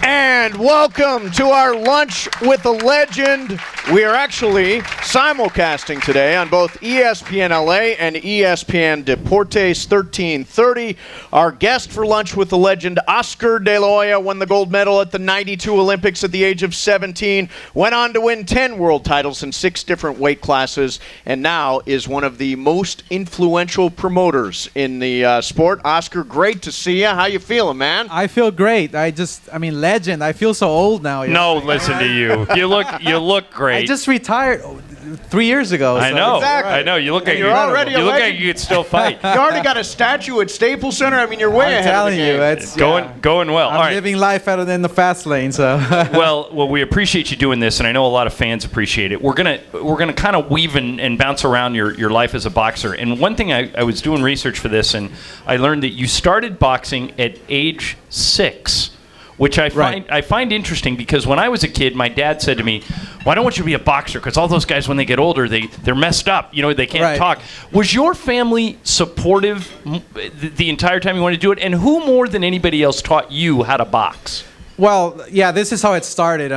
And welcome to our Lunch with a Legend. We are actually simulcasting today on both ESPNLA and ESPN Deportes 1330. Our guest for Lunch with the Legend, Oscar De La Hoya, won the gold medal at the 92 Olympics at the age of 17, went on to win 10 world titles in 6 different weight classes, and now is one of the most influential promoters in the sport. Oscar, great to see you. How you feeling, man? I feel great. Legend. I feel so old now. No, listen to you. You look great. I just retired 3 years ago. I know. Exactly. I know. You look like you're already you look like you could still fight. You already got a statue at Staples Center. I mean, you're way ahead of the game. It's going well. I'm living life out in the fast lane. So well, we appreciate you doing this, and I know a lot of fans appreciate it. We're gonna kind of weave and bounce around your life as a boxer. And one thing I was doing research for this, and I learned that you started boxing at age 6. Which I find interesting because when I was a kid, my dad said to me, "Well, I don't want you to be a boxer because all those guys, when they get older, they're messed up. You know, they can't talk." Was your family supportive the entire time you wanted to do it? And who more than anybody else taught you how to box? Well, yeah, this is how it started.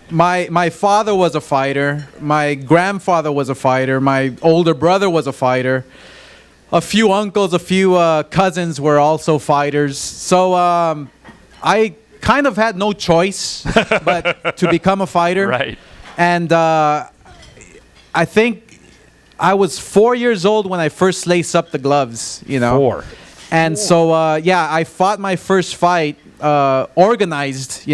My father was a fighter. My grandfather was a fighter. My older brother was a fighter. A few uncles, a few cousins were also fighters. So I kind of had no choice but to become a fighter. Right. And I think I was 4 years old when I first laced up the gloves, you know. 4. And so, I fought my first fight, organized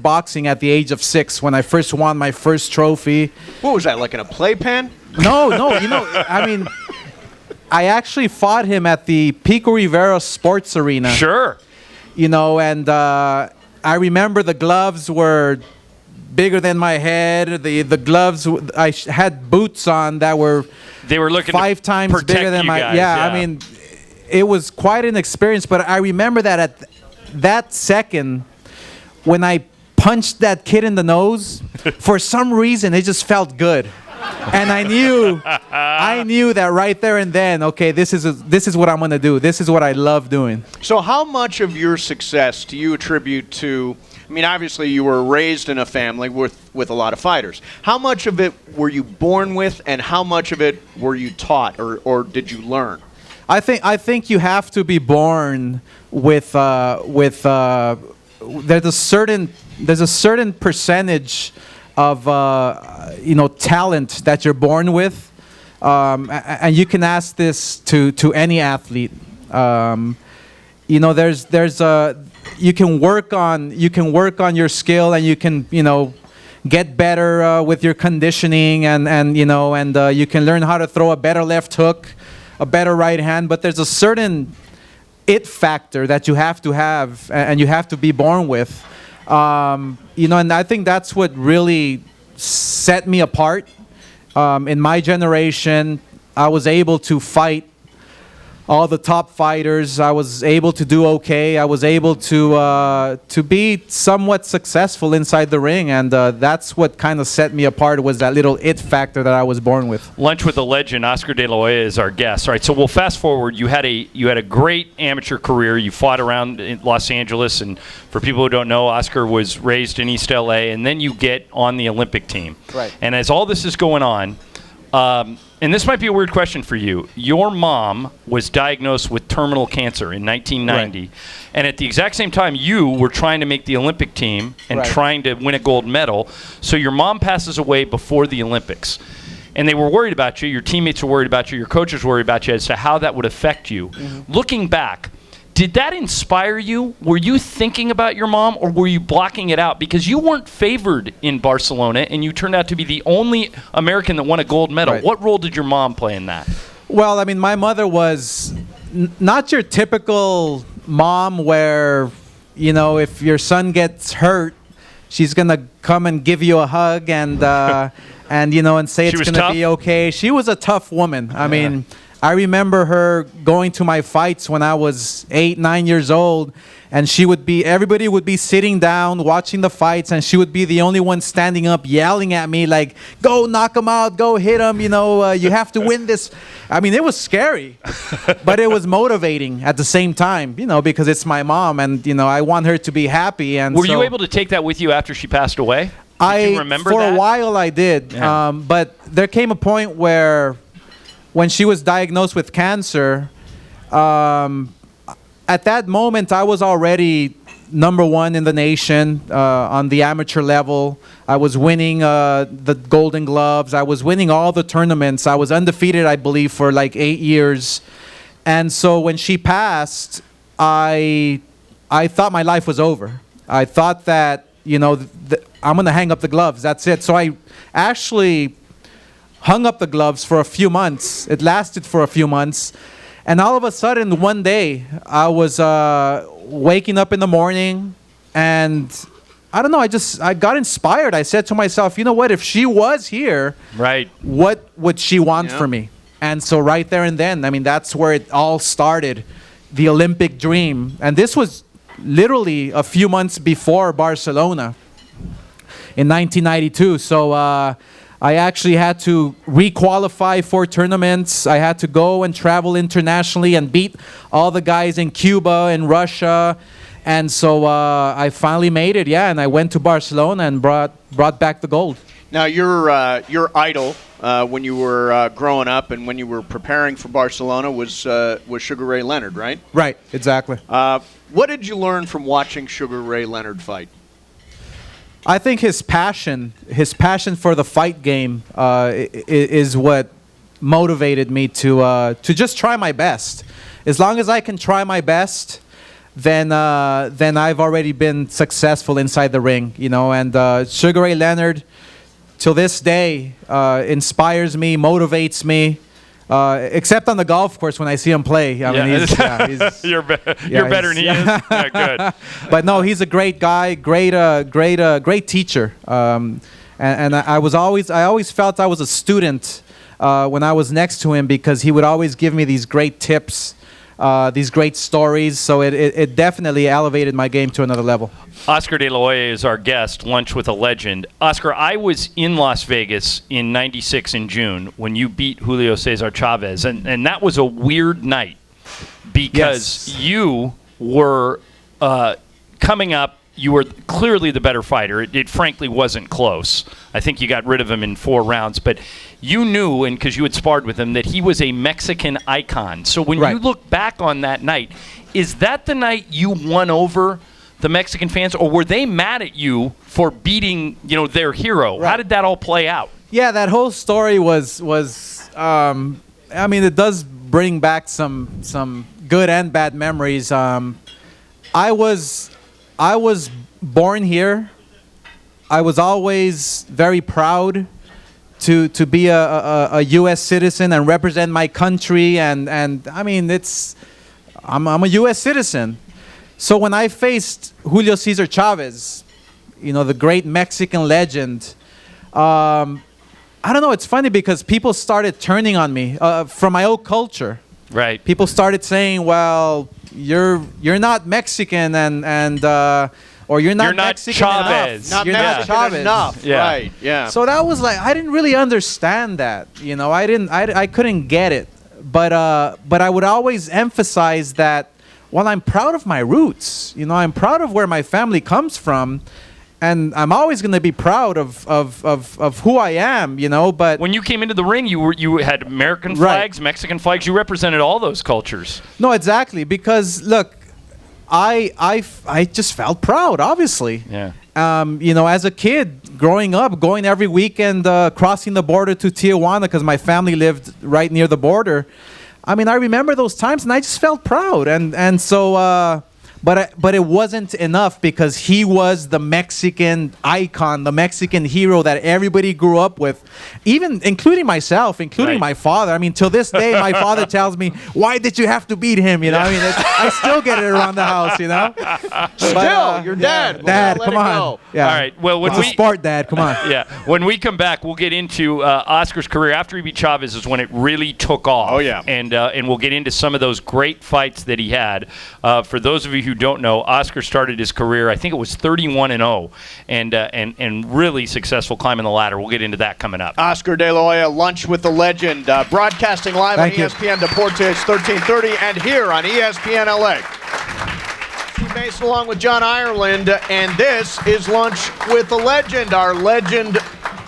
boxing at the age of 6 when I first won my first trophy. What was that, like in a playpen? No, I actually fought him at the Pico Rivera Sports Arena. Sure. You know, and I remember the gloves were bigger than my head. The gloves, I had boots on that were looking 5 times bigger than my guys, yeah. I mean, it was quite an experience. But I remember that at that second, when I punched that kid in the nose, for some reason it just felt good. And I knew that right there and then, okay, this is what I'm going to do. This is what I love doing. So how much of your success do you attribute to, I mean, obviously you were raised in a family with a lot of fighters. How much of it were you born with, and how much of it were you taught or did you learn? I think you have to be born with there's a certain percentage of talent that you're born with, and you can ask this to any athlete. You can work on your skill, and you can get better with your conditioning, and you can learn how to throw a better left hook, a better right hand. But there's a certain it factor that you have to have, and you have to be born with. And I think that's what really set me apart. In my generation, I was able to fight all the top fighters. I was able to do okay. I was able to be somewhat successful inside the ring, and that's what kind of set me apart, was that little it factor that I was born with. Lunch with the Legend, Oscar De La Hoya is our guest. All right, so we'll fast forward. You had a great amateur career. You fought around in Los Angeles, and for people who don't know, Oscar was raised in East LA, and then you get on the Olympic team. Right. And as all this is going on, and this might be a weird question for you. Your mom was diagnosed with terminal cancer in 1990. Right. And at the exact same time, you were trying to make the Olympic team and trying to win a gold medal. So your mom passes away before the Olympics. And they were worried about you. Your teammates were worried about you. Your coaches were worried about you as to how that would affect you. Mm-hmm. Looking back, did that inspire you? Were you thinking about your mom, or were you blocking it out? Because you weren't favored in Barcelona, and you turned out to be the only American that won a gold medal. Right. What role did your mom play in that? Well, I mean, my mother was not your typical mom where, if your son gets hurt, she's going to come and give you a hug and say it's going to be okay. She was a tough woman. I mean, I remember her going to my fights when I was 8, 9 years old, and everybody would be sitting down watching the fights, and she would be the only one standing up yelling at me like, go knock him out, go hit him, you have to win this. I mean, it was scary, but it was motivating at the same time, because it's my mom, and, I want her to be happy. And Were you able to take that with you after she passed away? Did you remember for that? a while I did, Yeah. but there came a point where when she was diagnosed with cancer, at that moment, I was already #1 in the nation on the amateur level. I was winning the Golden Gloves. I was winning all the tournaments. I was undefeated, I believe, for like 8 years. And so when she passed, I thought my life was over. I thought that, I'm going to hang up the gloves. That's it. So I actually hung up the gloves for a few months. It lasted for a few months. And all of a sudden, one day, I was waking up in the morning, and I don't know, I got inspired. I said to myself, you know what, if she was here, right, what would she want from me? And so right there and then, I mean, that's where it all started, the Olympic dream. And this was literally a few months before Barcelona in 1992. So I actually had to re-qualify for tournaments. I had to go and travel internationally and beat all the guys in Cuba and Russia. And so I finally made it, and I went to Barcelona and brought back the gold. Now, your idol when you were growing up and when you were preparing for Barcelona was Sugar Ray Leonard, right? Right, exactly. What did you learn from watching Sugar Ray Leonard fight? I think his passion for the fight game is what motivated me to just try my best. As long as I can try my best, then I've already been successful inside the ring, And Sugar Ray Leonard, till this day, inspires me, motivates me. Except on the golf course when I see him play. I mean, he's you're better than he is. Yeah, good. But no, he's a great guy, great teacher. And I always felt I was a student when I was next to him, because he would always give me these great tips, these great stories. So it definitely elevated my game to another level. Oscar De La Hoya is our guest, Lunch with a Legend. Oscar, I was in Las Vegas in '96 in June when you beat Julio Cesar Chavez, and that was a weird night because you were coming up. You were clearly the better fighter. It frankly wasn't close. I think you got rid of him in 4 rounds, but you knew, and because you had sparred with him, that he was a Mexican icon. So when you look back on that night, is that the night you won over the Mexican fans, or were they mad at you for beating, their hero? Right. How did that all play out? Yeah, that whole story was I mean, it does bring back some good and bad memories. I was born here. I was always very proud to be a U.S. citizen and represent my country, and I mean, I'm a U.S. citizen. So when I faced Julio Cesar Chavez, the great Mexican legend, I don't know, it's funny because people started turning on me from my old culture. Right. People started saying, well, you're not Mexican or you're not Mexican Chavez. Not you're Mexican not Chavez enough. Yeah. Right. Yeah. So that was like, I didn't really understand that. I couldn't get it. But I would always emphasize that, well, I'm proud of my roots. I'm proud of where my family comes from, and I'm always going to be proud of who I am. But when you came into the ring, you had American flags, Mexican flags. You represented all those cultures. No, exactly, because look, I just felt proud, obviously. Yeah. As a kid, growing up, going every weekend, crossing the border to Tijuana because my family lived right near the border. I mean, I remember those times, and I just felt proud. And so but it wasn't enough because he was the Mexican icon, the Mexican hero that everybody grew up with, even including myself, including my father. I mean, till this day, my father tells me, "Why did you have to beat him?" You know, I mean, I still get it around the house. You know, Still, your dad. Dad, Let come it on. go. Yeah. All right. Well, when It's a sport, Dad. Come on. Yeah. When we come back, we'll get into Oscar's career. After he beat Chavez is when it really took off. Oh, yeah. And we'll get into some of those great fights that he had. For those of you who don't know, Oscar started his career, I think it was 31-0, and really successful climbing the ladder. We'll get into that coming up. Oscar De La Hoya, Lunch with the Legend, broadcasting live Thank on you. ESPN Deportes 1330 and here on ESPNLA. Steve Mason along with John Ireland, and this is Lunch with the Legend. Our legend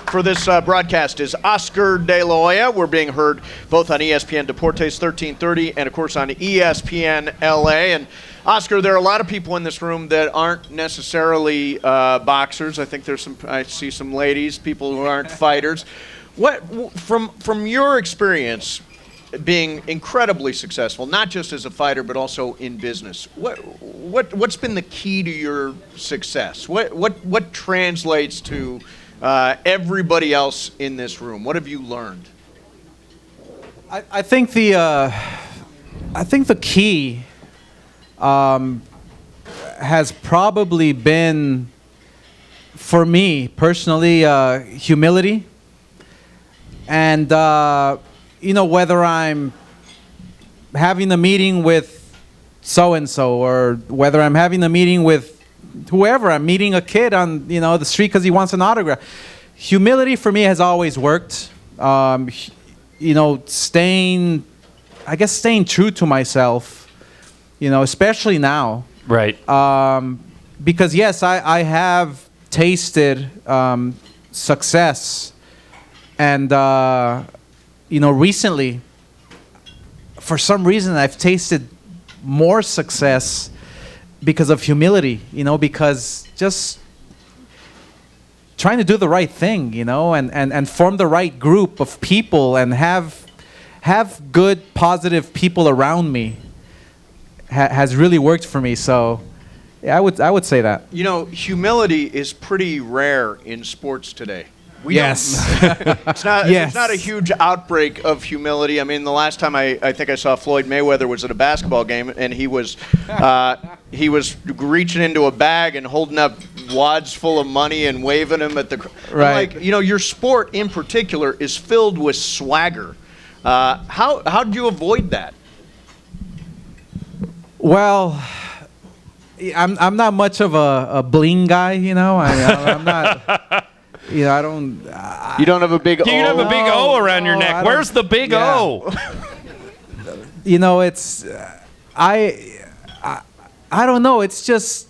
for this broadcast is Oscar De La Hoya. We're being heard both on ESPN Deportes 1330 and, of course, on ESPNLA. And Oscar, there are a lot of people in this room that aren't necessarily boxers. I think I see some ladies, people who aren't fighters. What, from your experience, being incredibly successful, not just as a fighter but also in business, what's been the key to your success? What translates to everybody else in this room? What have you learned? I think the key has probably been, for me personally, humility. And whether I'm having a meeting with so-and-so or whether I'm having a meeting with whoever, I'm meeting a kid on the street because he wants an autograph. Humility for me has always worked. Staying true to myself, especially now. Right. Because yes, I have tasted success, and recently, for some reason, I've tasted more success because of humility, because just trying to do the right thing, and form the right group of people and have good, positive people around me has really worked for me. So yeah, I would say that. Humility is pretty rare in sports today. Yes. It's not a huge outbreak of humility. I mean, the last time I think I saw Floyd Mayweather was at a basketball game, and he was reaching into a bag and holding up wads full of money and waving them at the right. Your sport in particular is filled with swagger. How did you avoid that? Well, I'm not much of a bling guy, I'm not. I don't. You don't have a big O? You don't have a big O around your neck. Where's the big O? It's. I don't know. It's just.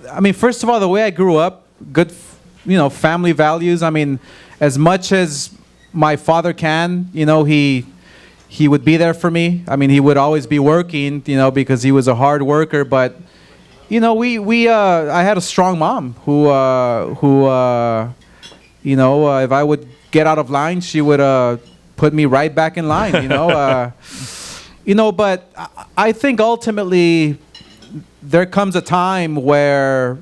I mean, first of all, the way I grew up, good, family values. I mean, as much as my father can, he would be there for me. I mean, he would always be working, because he was a hard worker. But, I had a strong mom who if I would get out of line, she would put me right back in line, But I think ultimately there comes a time where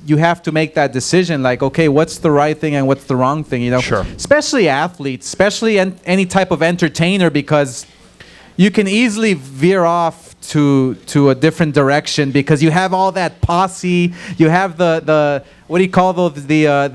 you have to make that decision, like, okay, what's the right thing and what's the wrong thing, Sure. Especially athletes, especially any type of entertainer, because you can easily veer off to a different direction because you have all that posse, you have the what do you call those, the entourage?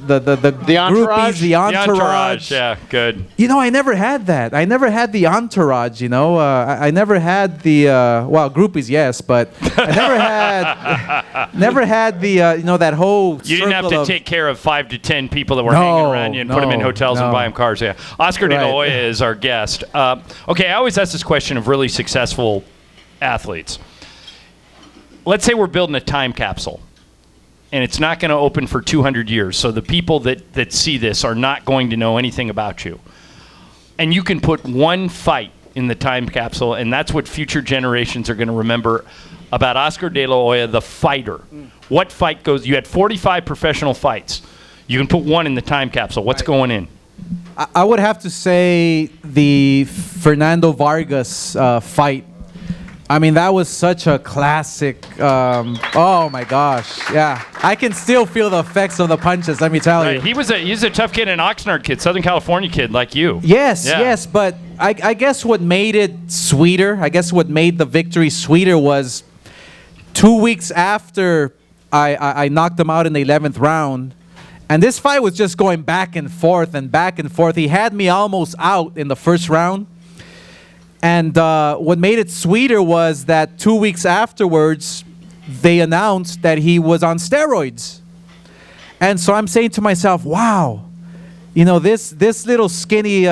groupies, the entourage. Yeah, good. I never had that. I never had the entourage, I never had the groupies, yes, but I never had the that whole You didn't have to take care of 5 to 10 people that were hanging around you and put them in hotels and buy them cars. Yeah. Oscar De La Hoya is our guest. Okay, I always ask this question of really successful athletes. Let's say we're building a time capsule, and it's not going to open for 200 years. So the people that see this are not going to know anything about you. And you can put one fight in the time capsule, and that's what future generations are going to remember about Oscar De La Hoya, the fighter. What fight goes? You had 45 professional fights. You can put one in the time capsule. What's going in? I would have to say the Fernando Vargas fight, I mean, that was such a classic. Oh my gosh, yeah. I can still feel the effects of the punches. Let me tell you. He's a tough kid, an Oxnard kid, Southern California kid like you. Yes, Yeah. yes, but I guess what made it sweeter, I guess what made the victory sweeter was 2 weeks after I knocked him out in the 11th round, and this fight was just going back and forth and back and forth. He had me almost out in the first round. And what made it sweeter was that 2 weeks afterwards, they announced that he was on steroids. And so I'm saying to myself, wow, you know, this little skinny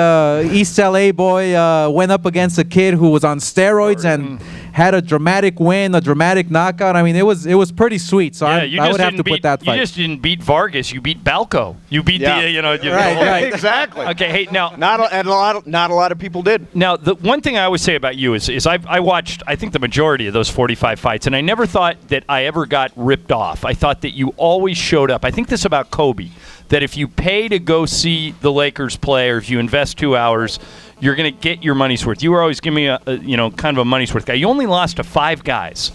East LA boy went up against a kid who was on steroids and had a dramatic win, a dramatic knockout. I mean, it was pretty sweet. So I would have to put that fight. You just didn't beat Vargas. You beat Balco. You beat Right. Exactly. Okay, hey, now Not a lot of people did. Now, the one thing I always say about you is I watched, I think, the majority of those 45 fights, and I never thought that I ever got ripped off. I thought that you always showed up. I think this about Kobe, that if you pay to go see the Lakers play or if you invest 2 hours, you're going to get your money's worth. You were always giving me a kind of a money's worth guy. You only lost to 5 guys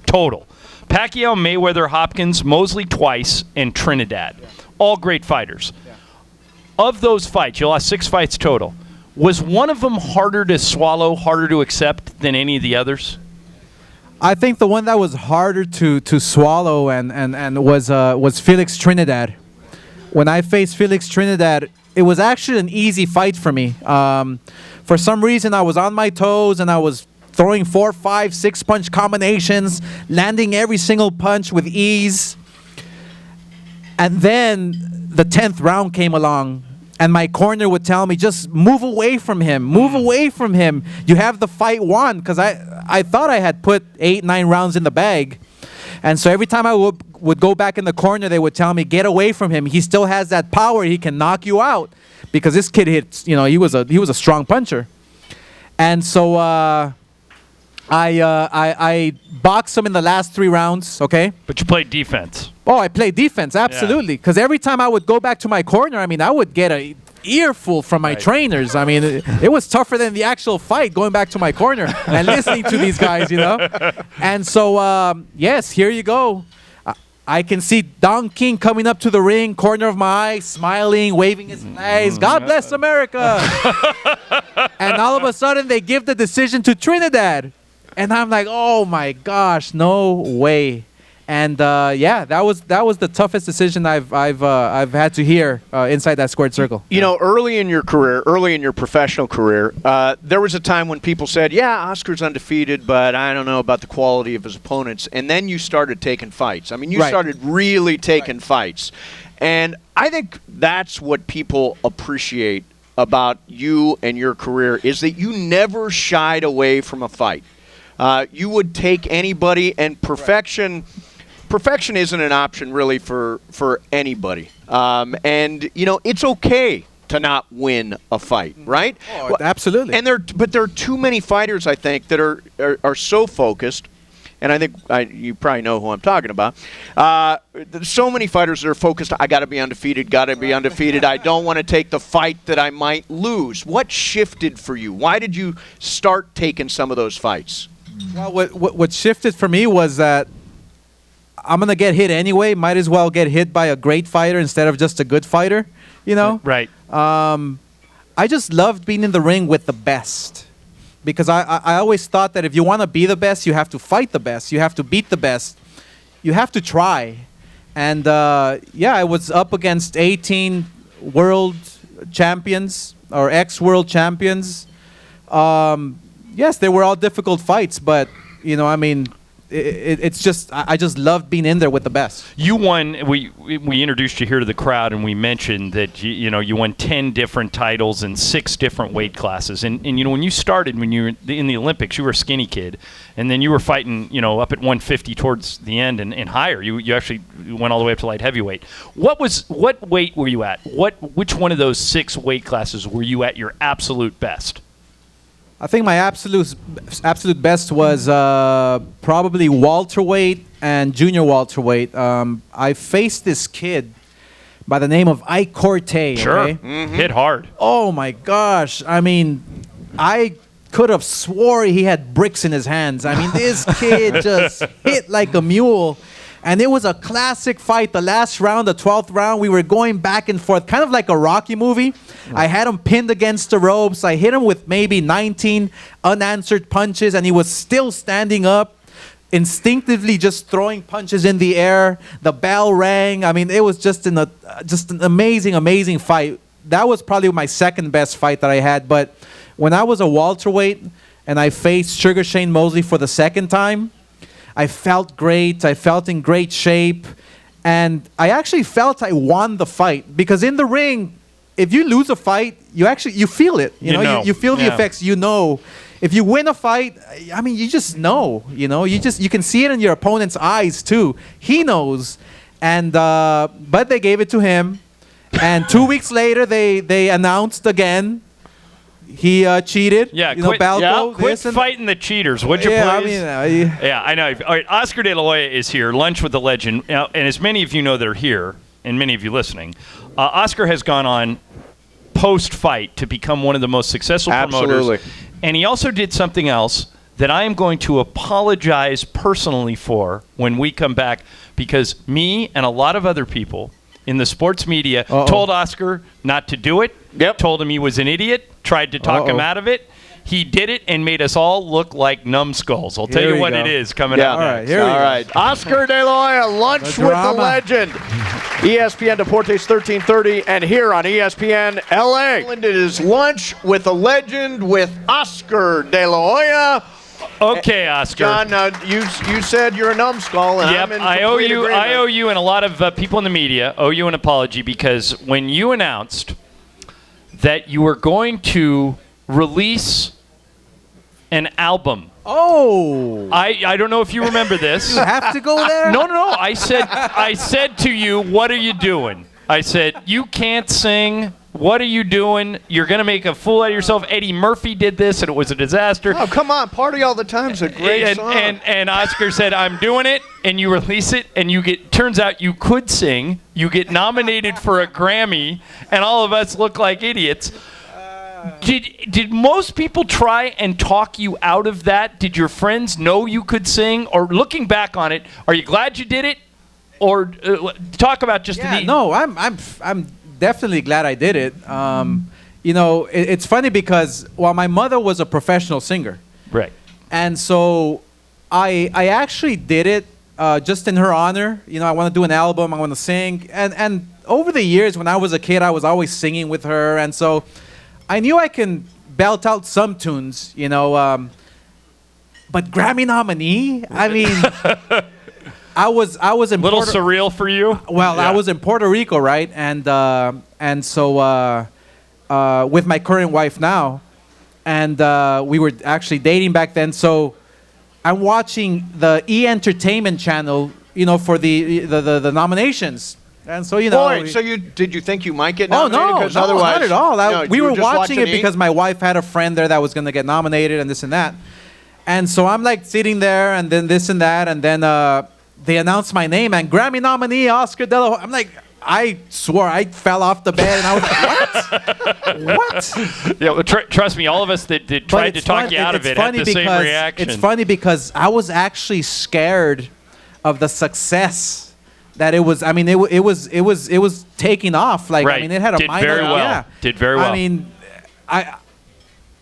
total. Pacquiao, Mayweather, Hopkins, Mosley twice, and Trinidad. All great fighters. Of those fights, you lost 6 fights total. Was one of them harder to swallow, harder to accept than any of the others? I think the one that was harder to swallow and was Felix Trinidad. When I faced Felix Trinidad, it was actually an easy fight for me. For some reason, I was on my toes and I was throwing 4, 5, 6 punch combinations, landing every single punch with ease. And then the 10th round came along, and my corner would tell me, just move away from him, move away from him. You have the fight won, because I thought I had put 8, 9 rounds in the bag. And so every time I would go back in the corner, they would tell me, get away from him. He still has that power. He can knock you out. Because this kid hits, he was a strong puncher. And so I boxed him in the last 3 rounds, okay? But you played defense. Oh, I played defense, absolutely. Because every time I would go back to my corner, I mean, I would get a earful from my trainers. I mean, it was tougher than the actual fight going back to my corner and listening to these guys, And so, yes, here you go. I can see Don King coming up to the ring, corner of my eye, smiling, waving his flags. God bless America. And all of a sudden, they give the decision to Trinidad. And I'm like, oh, my gosh, no way. And that was the toughest decision I've had to hear inside that squared circle. Early in your professional career, there was a time when people said, "Yeah, Oscar's undefeated, but I don't know about the quality of his opponents." And then you started taking fights. I mean, you started really taking fights, and I think that's what people appreciate about you and your career is that you never shied away from a fight. You would take anybody, and perfection isn't an option really for anybody. And it's okay to not win a fight, right? Oh, absolutely. And there are too many fighters, I think, that are so focused. And I think you probably know who I'm talking about. There's so many fighters that are focused. I got to be undefeated. Got to be undefeated. I don't want to take the fight that I might lose. What shifted for you? Why did you start taking some of those fights? Well, what shifted for me was that I'm going to get hit anyway. Might as well get hit by a great fighter instead of just a good fighter, Right. I just loved being in the ring with the best. Because I always thought that if you want to be the best, you have to fight the best. You have to beat the best. You have to try. And, I was up against 18 world champions or ex-world champions. Yes, they were all difficult fights, but, it's just I just loved being in there with the best. You won. We introduced you here to the crowd, and we mentioned that you won 10 different titles in 6 different weight classes. And when you started, when you were in the Olympics, you were a skinny kid, and then you were fighting up at 150 towards the end and higher. You actually went all the way up to light heavyweight. What weight were you at? Which one of those 6 weight classes were you at your absolute best? I think my absolute best was probably welterweight and junior welterweight. I faced this kid by the name of Ike Corte. Sure, okay? Hit hard. Oh my gosh! I mean, I could have swore he had bricks in his hands. I mean, this kid just hit like a mule. And it was a classic fight. The last round, the 12th round, we were going back and forth, kind of like a Rocky movie. I had him pinned against the ropes. I hit him with maybe 19 unanswered punches, and he was still standing up, instinctively just throwing punches in the air. The bell rang. I mean, it was just an amazing, amazing fight. That was probably my second best fight that I had. But when I was a welterweight and I faced Sugar Shane Mosley for the second time, I felt great. I felt in great shape. And I actually felt I won the fight. Because in the ring, if you lose a fight, you feel it. You feel the effects. If you win a fight, I mean, you just know. You can see it in your opponent's eyes too. He knows. And but they gave it to him. And 2 weeks later, they announced again he cheated. Yeah, Balco, quit fighting the cheaters, would you please? Yeah, I know. All right, Oscar De La Hoya is here, Lunch with the Legend. Now, and as many of you know that are here, and many of you listening, Oscar has gone on post-fight to become one of the most successful promoters. And he also did something else that I am going to apologize personally for when we come back, because me and a lot of other people in the sports media told Oscar not to do it, told him he was an idiot, tried to talk him out of it. He did it and made us all look like numbskulls. I'll tell you what it is coming up next. All right. Oscar De La Hoya, Lunch with the Legend. ESPN Deportes 1330 and here on ESPN LA. It is Lunch with the Legend with Oscar De La Hoya. Okay, Oscar. John, you said you're a numbskull, and I'm in I owe you, and a lot of people in the media owe you an apology, because when you announced that you were going to release an album. I don't know if you remember this. You have to go there? No. I said to you, what are you doing? I said, you can't sing. What are you doing? You're going to make a fool out of yourself. Eddie Murphy did this, and it was a disaster. Oh, come on. Party All the Time's a great song. And Oscar said, I'm doing it, and you release it, and turns out you could sing. You get nominated for a Grammy, and all of us look like idiots. Did most people try and talk you out of that? Did your friends know you could sing? Or looking back on it, are you glad you did it? Or talk about just the... No, I'm definitely glad I did it. It's funny because my mother was a professional singer, right, and so I actually did it just in her honor. I want to do an album. I want to sing, and over the years when I was a kid, I was always singing with her, and so I knew I can belt out some tunes. But Grammy nominee, I mean. I was in little surreal for you. Well, yeah. I was in Puerto Rico, right, and so with my current wife now, and we were actually dating back then. So I'm watching the Entertainment channel, for the nominations, and so Boy, so did you think you might get nominated? No, otherwise, not at all. We were watching it E! because my wife had a friend there that was going to get nominated, and this and that, and so I'm like sitting there, and then this and that, and then. They announced my name and Grammy nominee Oscar De La Hoya. I'm like, I swore I fell off the bed and I was like, what? Yeah, well, trust me, all of us that tried to talk you out of it had the same reaction. It's funny because I was actually scared of the success that it was. I mean, it was taking off. Like, right. I mean, it had a minor. Very well. Yeah. Did very well. I mean,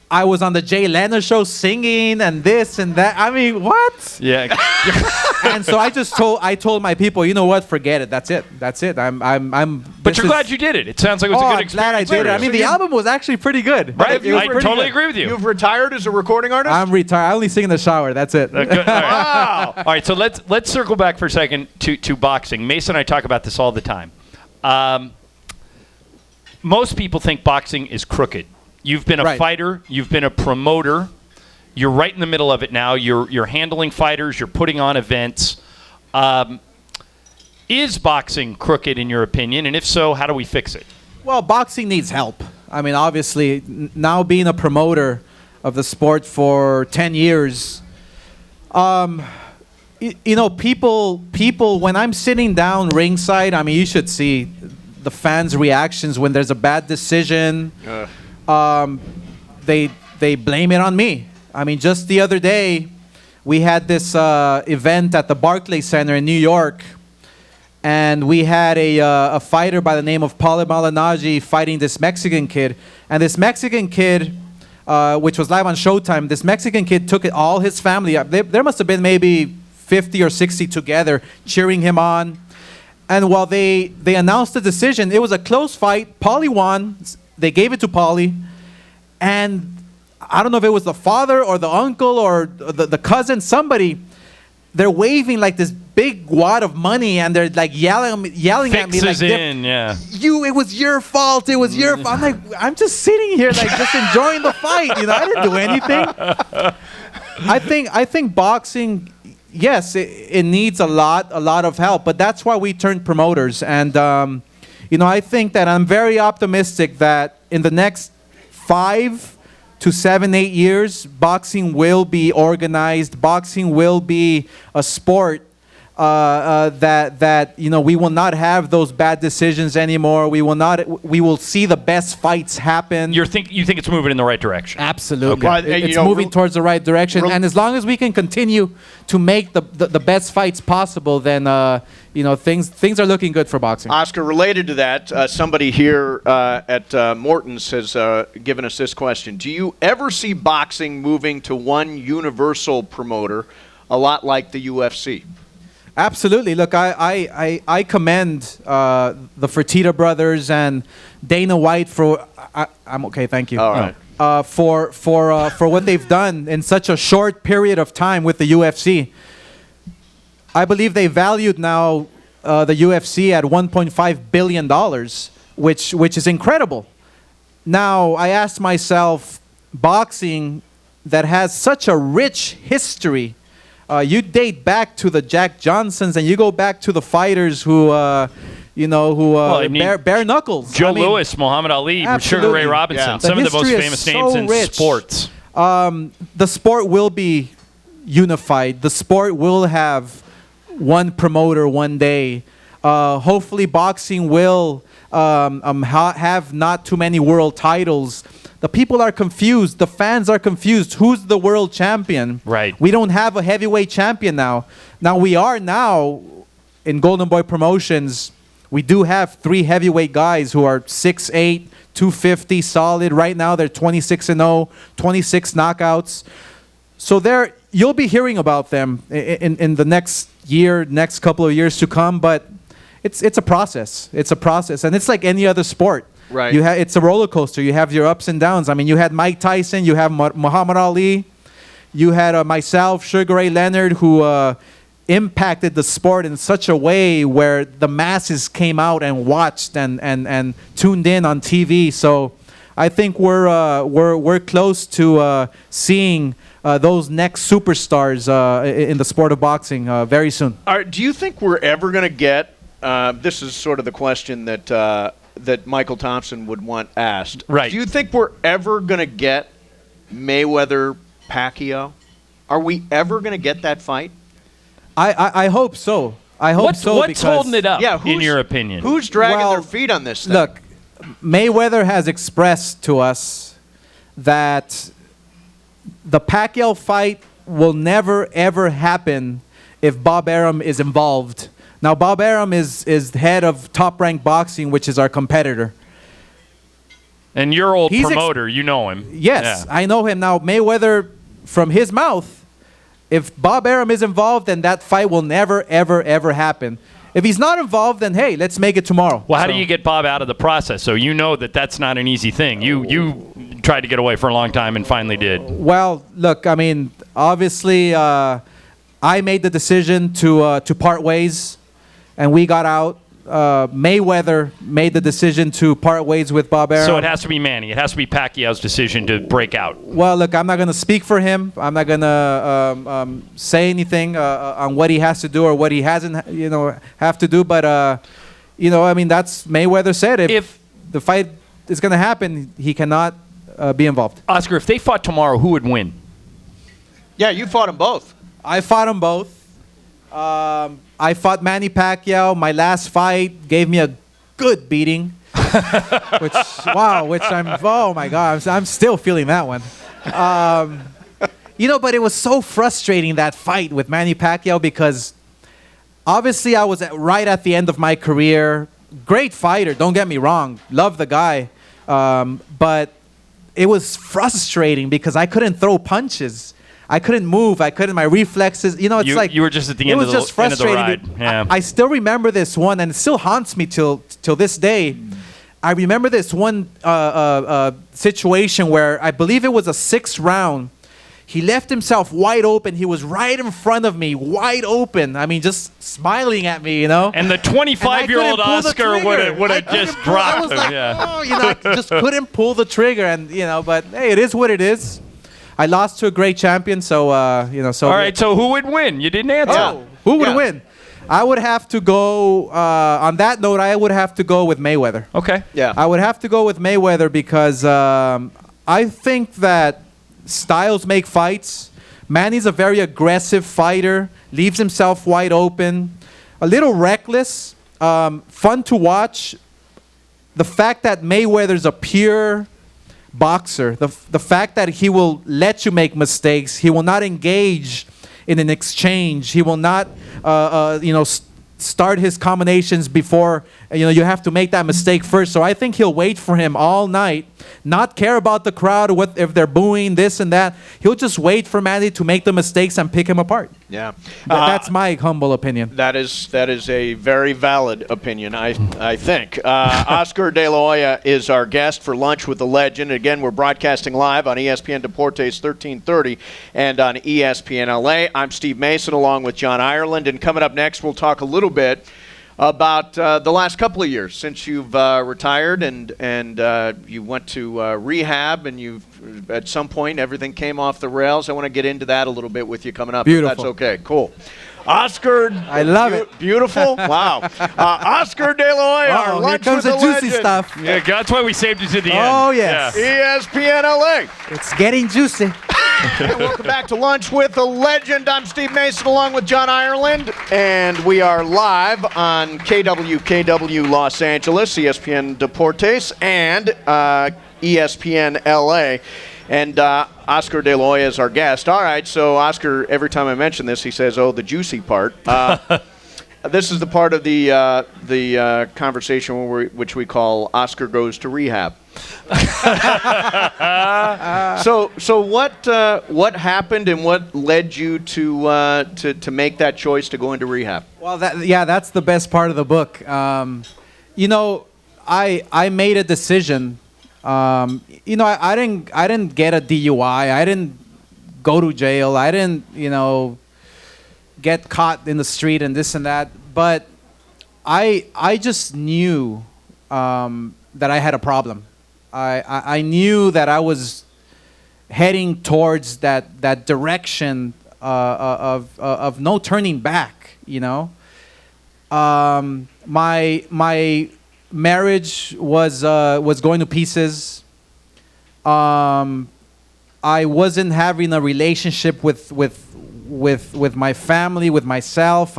I was on the Jay Leno show singing and this and that. I mean, what? Yeah. And so I told my people, you know what? Forget it. That's it. But you're glad you did it. It sounds like it was a good experience. Glad I did it. I mean, the album was actually pretty good. Right. I totally agree with you. You've retired as a recording artist? I'm retired. I only sing in the shower. That's it. Good. Wow. All right. So let's circle back for a second to boxing. Mason and I talk about this all the time. Most people think boxing is crooked. You've been a fighter. You've been a promoter. You're right in the middle of it now. You're handling fighters. You're putting on events. Is boxing crooked in your opinion? And if so, how do we fix it? Well, boxing needs help. I mean, obviously, now being a promoter of the sport for 10 years, people, when I'm sitting down ringside, I mean, you should see the fans' reactions when there's a bad decision. They they blame it on me. I mean, just the other day, we had this event at the Barclays Center in New York, and we had a fighter by the name of Paulo Malignaggi fighting this Mexican kid. And this Mexican kid, which was live on Showtime, this Mexican kid took all his family up. There must have been maybe 50 or 60 together cheering him on. And while they announced the decision, it was a close fight. Paulie won. They gave it to Paulie. And I don't know if it was the father or the uncle or the cousin, somebody, they're waving like this big wad of money, and they're like yelling at me like, it was your fault, it was your fault. I'm like, I'm just sitting here like just enjoying the fight, you know, I didn't do anything. I think boxing, yes, it needs a lot of help, but that's why we turned promoters. And you know, I think that I'm very optimistic that in the next 5 to 7, 8 years, boxing will be organized. Boxing will be a sport that you know, we will not have those bad decisions anymore. We will see the best fights happen. You think it's moving in the right direction? Absolutely. Okay. It's moving towards the right direction. And as long as we can continue to make the best fights possible, then you know, things are looking good for boxing. Oscar, related to that, somebody here at Morton's has given us this question. Do you ever see boxing moving to one universal promoter, a lot like the UFC? Absolutely. Look, I commend the Fertitta brothers and Dana White for... I'm okay, thank you. All right. For what they've done in such a short period of time with the UFC. I believe they valued now the UFC at $1.5 billion, which is incredible. Now, I asked myself, boxing that has such a rich history, you date back to the Jack Johnsons and you go back to the fighters who, bare knuckles. Joe Louis, Muhammad Ali, Sugar Ray Robinson, some of the most famous names in sports. The sport will be unified. The sport will have one promoter one day. Hopefully boxing will have not too many world titles. The people are confused. The fans are confused. Who's the world champion? Right. We don't have a heavyweight champion now. Now we are now in Golden Boy Promotions. We do have 3 heavyweight guys who are 6'8", 250 solid. Right now they're 26-0, 26 knockouts. So you'll be hearing about them in the next couple of years to come. But it's a process. It's a process, and it's like any other sport. Right. It's a roller coaster. You have your ups and downs. I mean, you had Mike Tyson, you have Muhammad Ali, you had myself, Sugar Ray Leonard, who impacted the sport in such a way where the masses came out and watched and tuned in on TV. So I think we're close to seeing those next superstars in the sport of boxing very soon. All right, do you think we're ever going to get? This is sort of the question that Michael Thompson would want asked. Right. Do you think we're ever going to get Mayweather-Pacquiao? Are we ever going to get that fight? I hope so. I hope so. What's holding it up, in your opinion? Who's dragging their feet on this thing? Look, Mayweather has expressed to us that the Pacquiao fight will never, ever happen if Bob Arum is involved. Now, Bob Arum is head of Top Rank Boxing, which is our competitor. And your old promoter, you know him. Yes, yeah. I know him. Now, Mayweather, from his mouth, if Bob Arum is involved, then that fight will never, ever, ever happen. If he's not involved, then hey, let's make it tomorrow. Well, how do you get Bob out of the process? So you know that that's not an easy thing. You tried to get away for a long time and finally did. Well, look, I mean, obviously, I made the decision to part ways, and we got out. Mayweather made the decision to part ways with Bob Arum. So it has to be Manny. It has to be Pacquiao's decision to break out. Well, look, I'm not going to speak for him. I'm not going to say anything on what he has to do or what he hasn't, have to do. But, I mean, that's Mayweather said. If the fight is going to happen, he cannot be involved. Oscar, if they fought tomorrow, who would win? Yeah, you fought them both. I fought them both. I fought Manny Pacquiao. My last fight gave me a good beating. which oh my God, I'm still feeling that one. But it was so frustrating, that fight with Manny Pacquiao, because obviously I was right at the end of my career. Great fighter, don't get me wrong. Love the guy. But it was frustrating because I couldn't throw punches. I couldn't move. My reflexes. You were just at the end of the, just frustrating. end of the ride. Yeah. I still remember this one, and it still haunts me till this day. I remember this one situation where I believe it was a 6th round. He left himself wide open. He was right in front of me, wide open. I mean, just smiling at me, And the 25-year-old Oscar would have just dropped him. I just couldn't pull the trigger, and but hey, it is what it is. I lost to a great champion, so So all right, so who would win? You didn't answer. Oh, who would win? I would have to go. On that note, I would have to go with Mayweather. Okay. Yeah. I would have to go with Mayweather because I think that styles make fights. Manny's a very aggressive fighter, leaves himself wide open, a little reckless, fun to watch. The fact that Mayweather's a pure boxer, the fact that he will let you make mistakes, he will not engage in an exchange, he will not start his combinations before you have to make that mistake first. So I think he'll wait for him all night, not care about the crowd, what if they're booing this and that. He'll just wait for Manny to make the mistakes and pick him apart. Yeah, that's my humble opinion. That is a very valid opinion, I think. Oscar De La Hoya is our guest for Lunch with the Legend. Again, we're broadcasting live on ESPN Deportes 1330 and on ESPNLA. I'm Steve Mason along with John Ireland, and coming up next, we'll talk a little bit about the last couple of years since you've retired and you went to rehab, and you've at some point everything came off the rails. I want to get into that a little bit with you coming up. Beautiful. If that's okay. Cool. Oscar, I love it. Beautiful. Wow. Oscar De La Hoya, our Here Lunch comes with the the juicy Legend. stuff. Yeah, that's why we saved it to the end. Oh, yes. Yeah. ESPNLA. It's getting juicy. And welcome back to Lunch with the Legend. I'm Steve Mason along with John Ireland, and we are live on KWKW Los Angeles, ESPN Deportes, and ESPNLA. And Oscar De La Hoya is our guest. All right, so Oscar, every time I mention this, he says, "Oh, the juicy part." This is the part of the conversation which we call Oscar Goes to Rehab. So what happened and what led you to make that choice to go into rehab? Well, that's the best part of the book. I made a decision. I didn't get a DUI. I didn't go to jail. I didn't get caught in the street and this and that. But I just knew that I had a problem. I knew that I was heading towards that direction of no turning back. My marriage was going to pieces. I wasn't having a relationship with my family, with myself.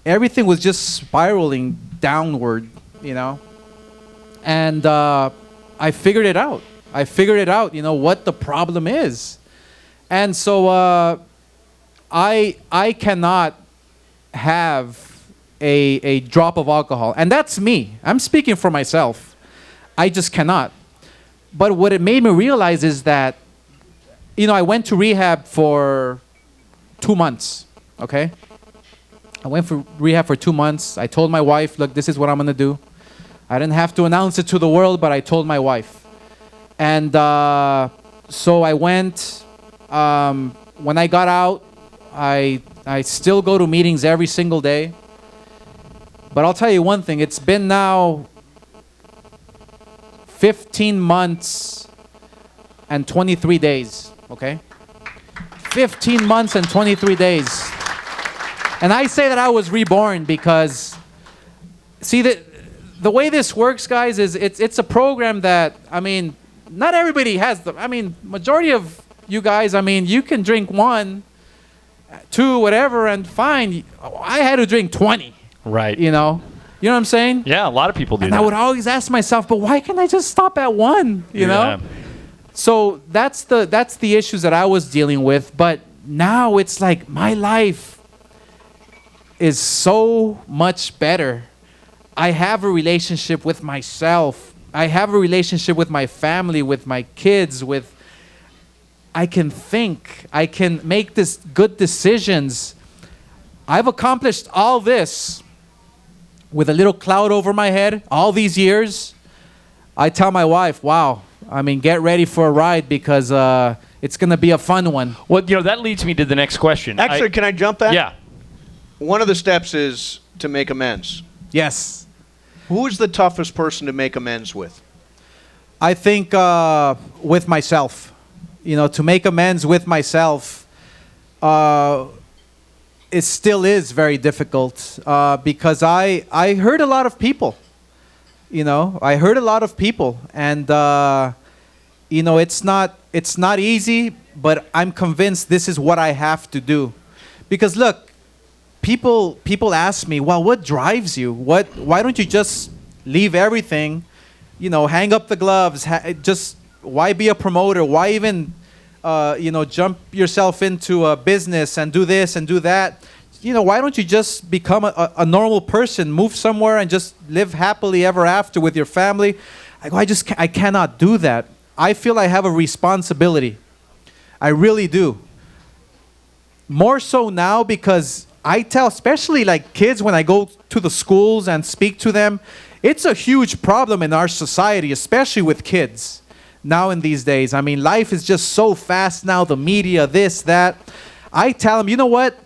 Everything was just spiraling downward, And I figured it out. What the problem is. And so I cannot have a drop of alcohol. And that's me. I'm speaking for myself. I just cannot. But what it made me realize is that, I went to rehab for 2 months, okay? I went for rehab for 2 months. I told my wife, look, this is what I'm going to do. I didn't have to announce it to the world, but I told my wife. And so I went. When I got out, I still go to meetings every single day. But I'll tell you one thing. It's been now 15 months and 23 days, okay? 15 months and 23 days. And I say that I was reborn because, see, the way this works, guys, is it's a program that, not everybody has majority of you guys, you can drink 1, 2, whatever, and fine. I had to drink 20. Right. You know what I'm saying? Yeah, a lot of people do and that. I would always ask myself, but why can't I just stop at 1, you know? So that's the issues that I was dealing with. But now it's like my life is so much better. I have a relationship with myself. I have a relationship with my family, with my kids, I can think. I can make this good decisions. I've accomplished all this with a little cloud over my head all these years. I tell my wife, wow, I mean, get ready for a ride because it's going to be a fun one. Well, that leads me to the next question. Actually, can I jump that? Yeah. One of the steps is to make amends. Yes. Who is the toughest person to make amends with? I think with myself. To make amends with myself, it still is very difficult because I hurt a lot of people. I hurt a lot of people, and it's not easy, but I'm convinced this is what I have to do. Because look, people ask me, well, what drives you? Why don't you just leave everything? Hang up the gloves. Why be a promoter? Why even, jump yourself into a business and do this and do that? Why don't you just become a normal person, move somewhere and just live happily ever after with your family? I go, I cannot do that. I feel I have a responsibility. I really do. More so now because I tell, especially like kids, when I go to the schools and speak to them, it's a huge problem in our society, especially with kids now in these days. I mean, life is just so fast now, the media, this, that. I tell them, you know what?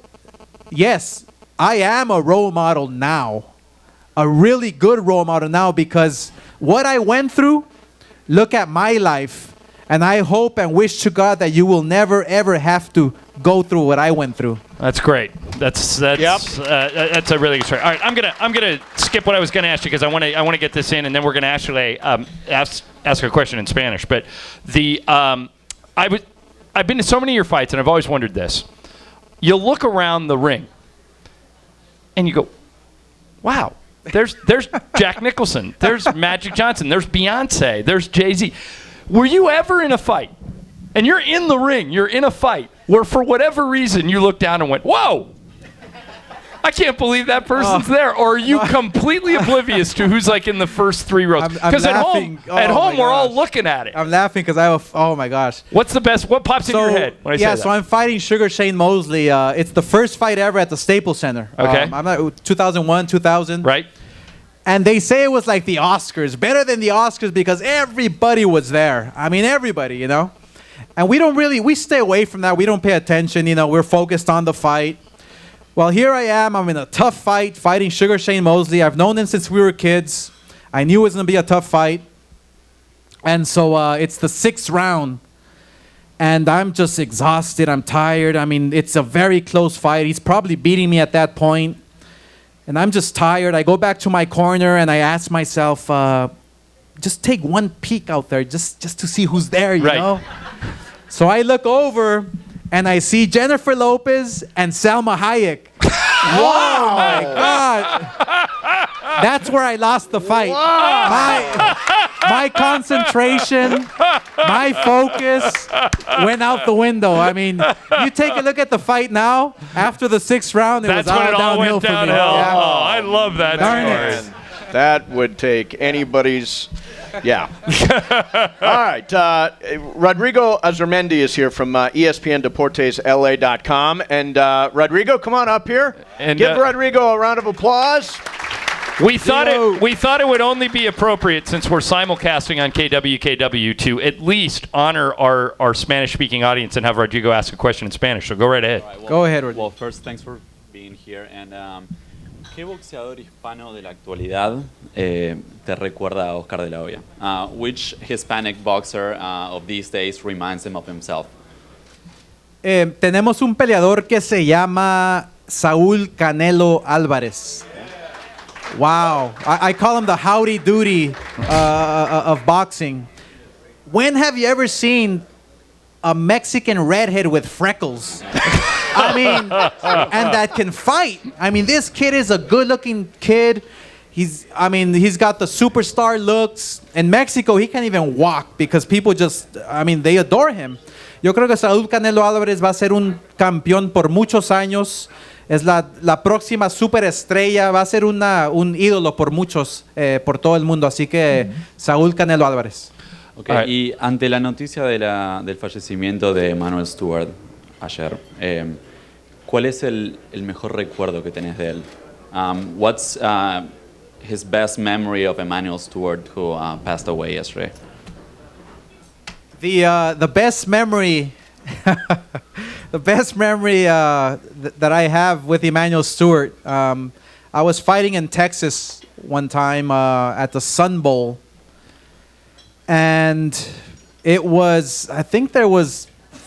Yes, I am a role model now, a really good role model now, because what I went through, look at my life, and I hope and wish to God that you will never, ever have to go through what I went through. That's great. That's a really good story. All right, I'm gonna skip what I was gonna ask you because I want to get this in, and then we're gonna actually ask a question in Spanish. But I've been to so many of your fights, and I've always wondered this. You look around the ring, and you go, "Wow, there's Jack Nicholson, there's Magic Johnson, there's Beyonce, there's Jay-Z." Were you ever in a fight, and you're in the ring, you're in a fight, where for whatever reason you looked down and went, "Whoa, I can't believe that person's there," or are you completely oblivious to who's like in the first three rows? Because at home we're all looking at it. I'm laughing because oh my gosh. What's the best? What pops in your head when I say that? So I'm fighting Sugar Shane Mosley. It's the first fight ever at the Staples Center. Okay. I'm not 2001, 2000. Right. And they say it was like the Oscars, better than the Oscars because everybody was there. I mean, everybody, And we stay away from that. We don't pay attention, we're focused on the fight. Well, here I am. I'm in a tough fight, fighting Sugar Shane Mosley. I've known him since we were kids. I knew it was going to be a tough fight. And so it's the 6th round. And I'm just exhausted. I'm tired. I mean, it's a very close fight. He's probably beating me at that point. And I'm just tired. I go back to my corner and I ask myself, just take one peek out there just to see who's there, you know? So I look over and I see Jennifer Lopez and Salma Hayek. Oh my God. That's where I lost the fight. My concentration, my focus went out the window. I mean, you take a look at the fight now, after the 6th round, it was all downhill for me. Yeah. Oh, I love that story. That would take anybody's... Yeah. All right. Rodrigo Azurmendi is here from ESPN Deportes LA.com. And Rodrigo, come on up here. And give Rodrigo a round of applause. We thought it would only be appropriate, since we're simulcasting on KWKW, to at least honor our Spanish-speaking audience and have Rodrigo ask a question in Spanish. So go right ahead. Right, well, go ahead, Rodrigo. Well, first, thanks for being here. And ¿qué boxeador hispano de la actualidad te recuerda a Oscar de la Hoya? Which Hispanic boxer of these days reminds him of himself? Tenemos un peleador que se llama Saúl Canelo Álvarez. Wow. I call him the Howdy Doody of boxing. When have you ever seen a Mexican redhead with freckles? I mean, and that can fight. I mean, this kid is a good-looking kid. he's got the superstar looks. In Mexico, he can't even walk because people they adore him. Yo creo que Saúl Canelo Álvarez va a ser un campeón por muchos años. Es la próxima superestrella, va a ser un ídolo por muchos, por todo el mundo. Así que Saúl Canelo Álvarez. Okay. Y ante la noticia del fallecimiento de Emmanuel Stewart ayer, ¿cuál es el mejor recuerdo que tenés de él? What's his best memory of Emmanuel Stewart, who passed away yesterday? The best memory, the best memory that I have with Emmanuel Stewart, I was fighting in Texas one time at the Sun Bowl, and I think there was,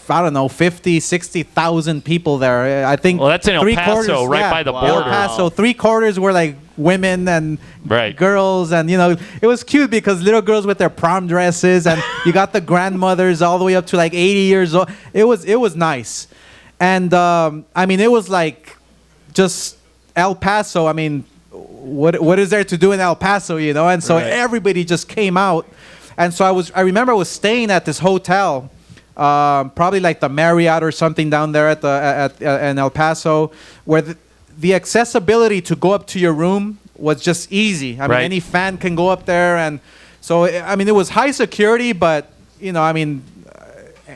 I don't know, 50, 60,000 people there. I think. Well, that's in El Paso, right by the border. El Paso. 3/4 were like women and girls, and it was cute because little girls with their prom dresses, and you got the grandmothers all the way up to like 80 years old. It was nice, and it was like just El Paso. I mean, what is there to do in El Paso, And so everybody just came out, and so I remember I was staying at this hotel. Probably like the Marriott or something down there in El Paso, where the accessibility to go up to your room was just easy. I mean, any fan can go up there, and so it was high security, but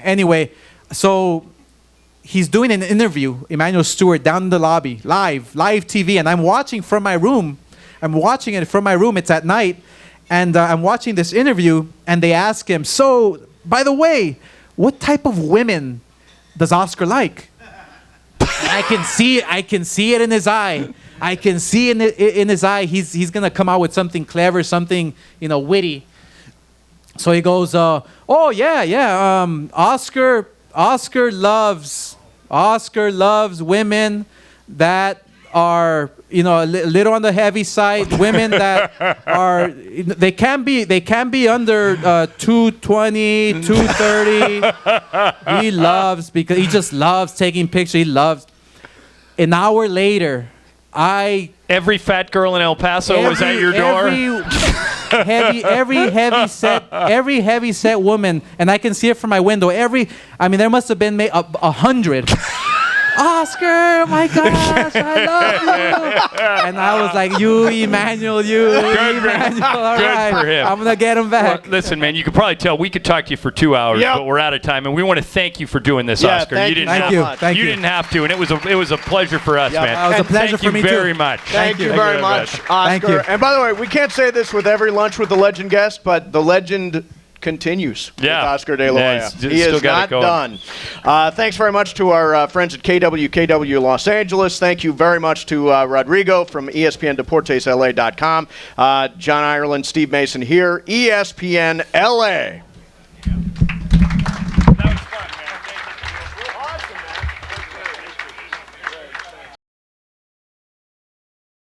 anyway, so he's doing an interview, Emmanuel Stewart, down in the lobby, live TV, and I'm watching from my room. I'm watching it from my room. It's at night, and I'm watching this interview, and they ask him, so, by the way, what type of women does Oscar like? I can see it in his eye. I can see in his eye. He's gonna come out with something clever, something witty. So he goes, oh yeah. Oscar loves women that are a little on the heavy side. Women that are they can be under 220, 230. He loves because he just loves taking pictures. He loves. An hour later, every fat girl in El Paso was at your door. Every heavy set woman, and I can see it from my window. There must have been 100. Oscar, my gosh, I love you. And I was like, Emmanuel, Emmanuel. All right, for him. I'm going to get him back. Well, listen, man, you could probably tell we could talk to you for 2 hours, but we're out of time. And we want to thank you for doing this, Oscar. Thank you. You didn't have to, and it was a pleasure for us, man. It was a pleasure for me, too. Thank you very much. Thank you very much, Oscar. Thank you. And by the way, we can't say this with every Lunch with the Legend guest, but the legend continues with Oscar De La Hoya. He is not done. Thanks very much to our friends at KW Los Angeles. Thank you very much to Rodrigo from ESPNDeportesLA.com. John Ireland, Steve Mason here, ESPN LA.